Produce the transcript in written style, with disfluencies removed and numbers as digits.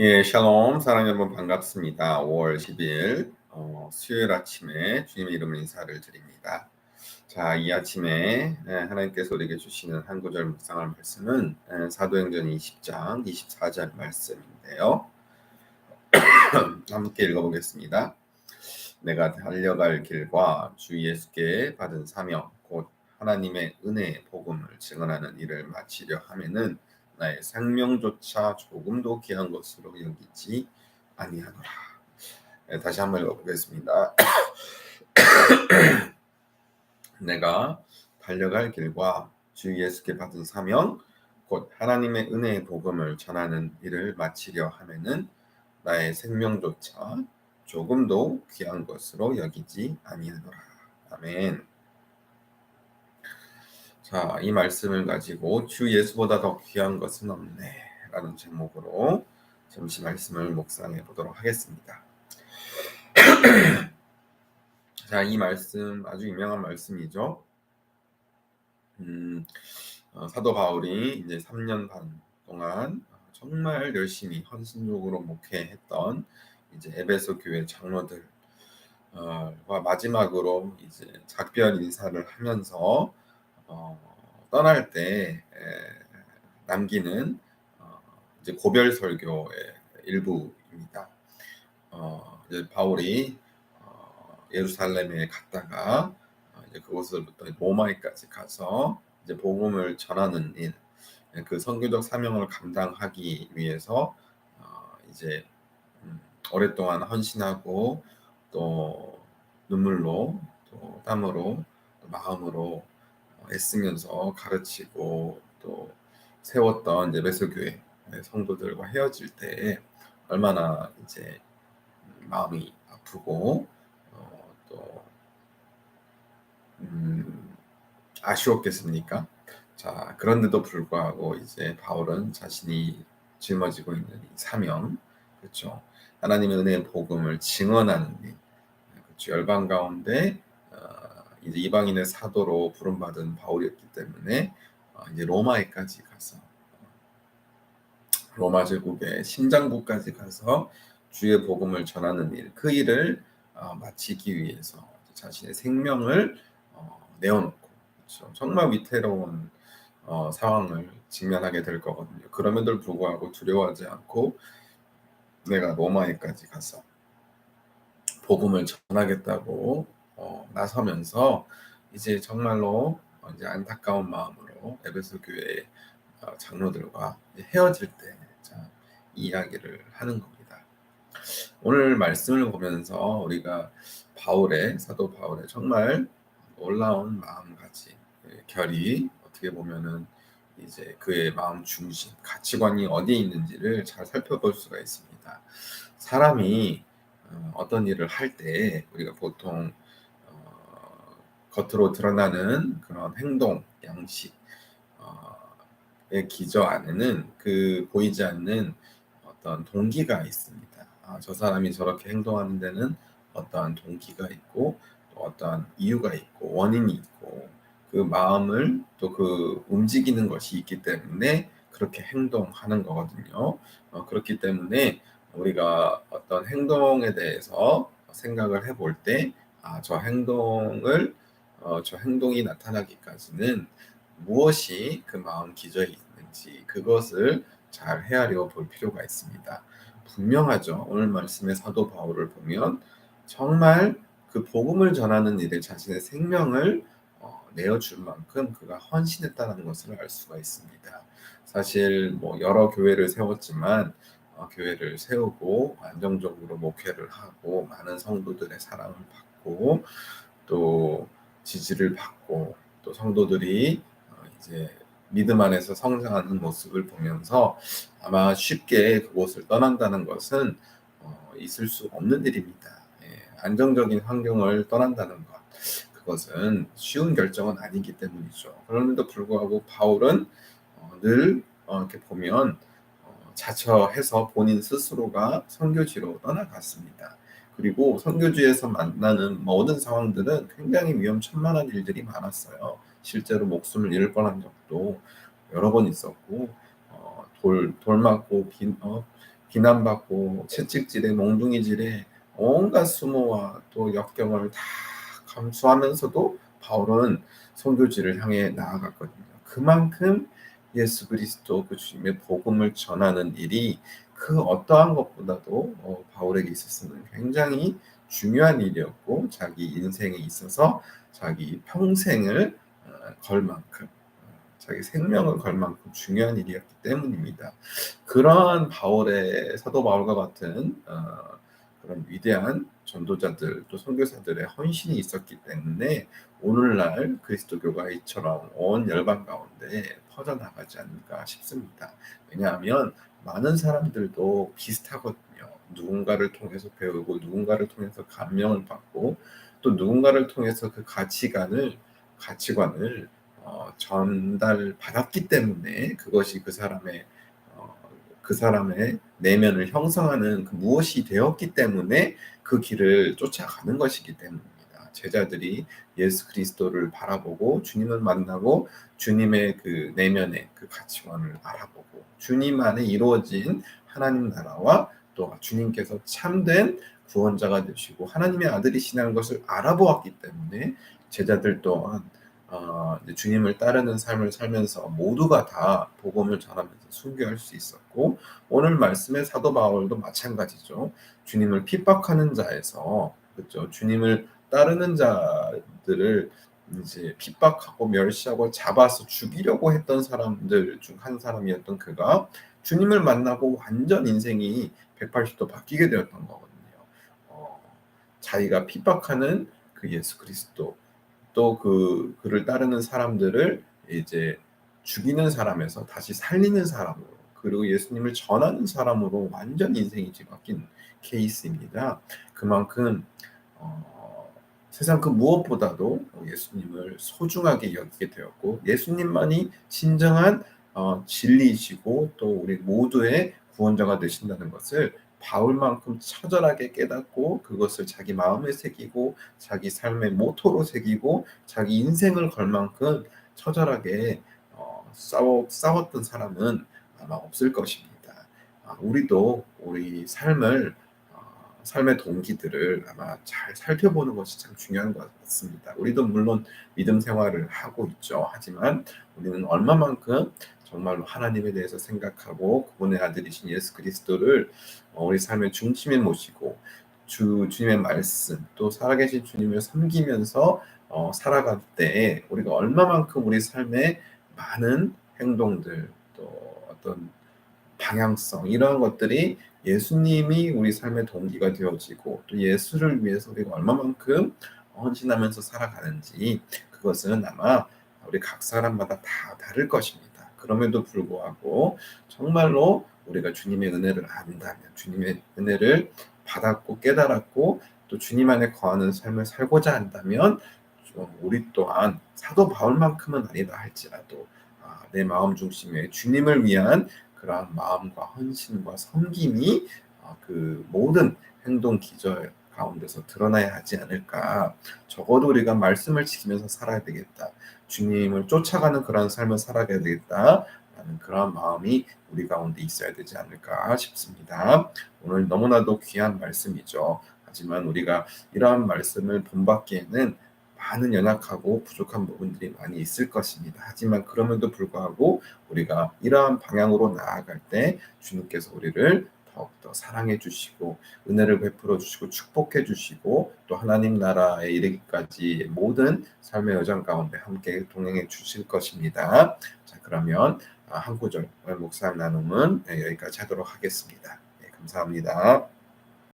예, 샬롬, 사랑하는 여러분 반갑습니다. 5월 10일 수요일 아침에 주님의 이름으로 인사를 드립니다. 자, 이 아침에 하나님께서 우리에게 주시는 한 구절 묵상할 말씀은 사도행전 20장 24절 말씀인데요. 함께 읽어보겠습니다. 내가 달려갈 길과 주 예수께 받은 사명 곧 하나님의 은혜의 복음을 증언하는 일을 마치려 하면은 나의 생명조차 조금도 귀한 것으로 여기지 아니하노라. 다시 한번 읽어보겠습니다. 내가 달려갈 길과 주 예수께 받은 사명 곧 하나님의 은혜의 복음을 전하는 일을 마치려 하면은 나의 생명조차 조금도 귀한 것으로 여기지 아니하노라. 아멘. 자, 이 말씀을 가지고 주 예수보다 더 귀한 것은 없네 라는 제목으로 잠시 말씀을 묵상해 보도록 하겠습니다. 자, 이 말씀 아주 유명한 말씀이죠. 사도 바울이 이제 3년 반 동안 정말 열심히 헌신적으로 목회했던 이제 에베소 교회 장로들 과 마지막으로 이제 작별 인사를 하면서 떠날 때 남기는 이제 고별 설교의 일부입니다. 이제 바울이 예루살렘에 갔다가 이제 그곳으로부터 로마에까지 가서 이제 복음을 전하는 일, 그 선교적 사명을 감당하기 위해서 이제 오랫동안 헌신하고 또 눈물로 또 땀으로 또 마음으로 애쓰면서 가르치고 또 세웠던 에베소 교회 성도들과 헤어질 때 얼마나 이제 마음이 아프고 또 아쉬웠겠습니까? 자, 그런데도 불구하고 이제 바울은 자신이 짊어지고 있는 이 사명, 그렇죠? 하나님의 은혜의 복음을 증언하는 일, 그렇죠? 열방 가운데 이제 이방인의 사도로 부름받은 바울이었기 때문에 이제 로마에까지 가서 로마 제국의 심장부까지 가서 주의 복음을 전하는 일, 그 일을 마치기 위해서 자신의 생명을 내어놓고, 그렇죠? 정말 위태로운 상황을 직면하게 될 거거든요. 그럼에도 불구하고 두려워하지 않고 내가 로마에까지 가서 복음을 전하겠다고 나서면서 이제 정말로 이제 안타까운 마음으로 에베소 교회 장로들과 헤어질 때 이야기를 하는 겁니다. 오늘 말씀을 보면서 우리가 사도 바울의 정말 놀라운 마음가짐, 결이 어떻게 보면은 이제 그의 마음 중심, 가치관이 어디에 있는지를 잘 살펴볼 수가 있습니다. 사람이 어떤 일을 할 때 우리가 보통 겉으로 드러나는 그런 행동, 양식, 기저 안에는 그 보이지 않는 어떤 동기가 있습니다. 저 사람이 저렇게 행동하는 데는 어떠한 동기가 있고 또 어떠한 이유가 있고 원인이 있고 그 마음을 또 그 움직이는 것이 있기 때문에 그렇게 행동하는 거거든요. 그렇기 때문에 우리가 어떤 행동에 대해서 생각을 해볼 때 저 행동이 나타나기까지는 무엇이 그 마음 기저에 있는지 그것을 잘 헤아려 볼 필요가 있습니다. 분명하죠. 오늘 말씀의 사도 바울을 보면 정말 그 복음을 전하는 일에 자신의 생명을 내어줄 만큼 그가 헌신했다는 것을 알 수가 있습니다. 사실 뭐 여러 교회를 세웠지만 교회를 세우고 안정적으로 목회를 하고 많은 성도들의 사랑을 받고 또 지지를 받고 또 성도들이 이제 믿음 안에서 성장하는 모습을 보면서 아마 쉽게 그곳을 떠난다는 것은 있을 수 없는 일입니다. 안정적인 환경을 떠난다는 것, 그것은 쉬운 결정은 아니기 때문이죠. 그런데도 불구하고 바울은 늘 이렇게 보면 자처해서 본인 스스로가 선교지로 떠나갔습니다. 그리고 선교지에서 만나는 모든 상황들은 굉장히 위험천만한 일들이 많았어요. 실제로 목숨을 잃을 뻔한 적도 여러 번 있었고 돌 맞고 비난받고 채찍질에 몽둥이질에 온갖 수모와 또 역경을 다 감수하면서도 바울은 선교지를 향해 나아갔거든요. 그만큼 예수 그리스도 그 주님의 복음을 전하는 일이 그 어떠한 것보다도 바울에게 있어서는 굉장히 중요한 일이었고 자기 인생에 있어서 자기 평생을 걸 만큼 자기 생명을 걸 만큼 중요한 일이었기 때문입니다. 그러한 바울의 사도 바울과 같은 그런 위대한 전도자들 또 선교사들의 헌신이 있었기 때문에 오늘날 그리스도교가 이처럼 온 열방 가운데 퍼져나가지 않을까 싶습니다. 왜냐하면 많은 사람들도 비슷하거든요. 누군가를 통해서 배우고 누군가를 통해서 감명을 받고 또 누군가를 통해서 그 가치관을 전달받았기 때문에 그것이 어, 그 사람의 내면을 형성하는 그 무엇이 되었기 때문에 그 길을 쫓아가는 것이기 때문입니다. 제자들이 예수 그리스도를 바라보고 주님을 만나고 주님의 그 내면의 그 가치관을 알아보고 주님 안에 이루어진 하나님 나라와 또 주님께서 참된 구원자가 되시고 하나님의 아들이시라는 것을 알아보았기 때문에 제자들 또한 주님을 따르는 삶을 살면서 모두가 다 복음을 전하면서 순교할 수 있었고 오늘 말씀의 사도 바울도 마찬가지죠. 주님을 핍박하는 자에서 그렇죠. 주님을 따르는 자들을 이제 핍박하고 멸시하고 잡아서 죽이려고 했던 사람들 중 한 사람이었던 그가 주님을 만나고 완전 인생이 180도 바뀌게 되었던 거거든요. 어, 자기가 핍박하는 그 예수 그리스도 또 그를 따르는 사람들을 이제 죽이는 사람에서 다시 살리는 사람으로 그리고 예수님을 전하는 사람으로 완전 인생이 뒤바뀐 케이스입니다. 그만큼 세상 그 무엇보다도 예수님을 소중하게 여기게 되었고 예수님만이 진정한 진리이시고 또 우리 모두의 구원자가 되신다는 것을 바울만큼 처절하게 깨닫고 그것을 자기 마음에 새기고 자기 삶의 모토로 새기고 자기 인생을 걸 만큼 처절하게 싸웠던 사람은 아마 없을 것입니다. 우리도 우리 삶의 동기들을 아마 잘 살펴보는 것이 참 중요한 것 같습니다. 우리도 물론 믿음 생활을 하고 있죠. 하지만 우리는 얼마만큼 정말로 하나님에 대해서 생각하고 그분의 아들이신 예수 그리스도를 우리 삶의 중심에 모시고 주님의 말씀 또 살아계신 주님을 섬기면서 살아갈 때 우리가 얼마만큼 우리 삶의 많은 행동들 또 어떤 방향성 이러한 것들이 예수님이 우리 삶의 동기가 되어지고 또 예수를 위해서 우리가 얼마만큼 헌신하면서 살아가는지 그것은 아마 우리 각 사람마다 다 다를 것입니다. 그럼에도 불구하고 정말로 우리가 주님의 은혜를 안다면 주님의 은혜를 받았고 깨달았고 또 주님 안에 거하는 삶을 살고자 한다면 우리 또한 사도 바울만큼은 아니다 할지라도 내 마음 중심에 주님을 위한 그러한 마음과 헌신과 섬김이 그 모든 행동 기절 가운데서 드러나야 하지 않을까. 적어도 우리가 말씀을 지키면서 살아야 되겠다. 주님을 쫓아가는 그런 삶을 살아야 되겠다. 라는 그런 마음이 우리 가운데 있어야 되지 않을까 싶습니다. 오늘 너무나도 귀한 말씀이죠. 하지만 우리가 이러한 말씀을 본받기에는 많은 연약하고 부족한 부분들이 많이 있을 것입니다. 하지만 그럼에도 불구하고 우리가 이러한 방향으로 나아갈 때 주님께서 우리를 더욱더 사랑해 주시고 은혜를 베풀어 주시고 축복해 주시고 또 하나님 나라에 이르기까지 모든 삶의 여정 가운데 함께 동행해 주실 것입니다. 자, 그러면 한 구절 묵상 나눔은 여기까지 하도록 하겠습니다. 네, 감사합니다.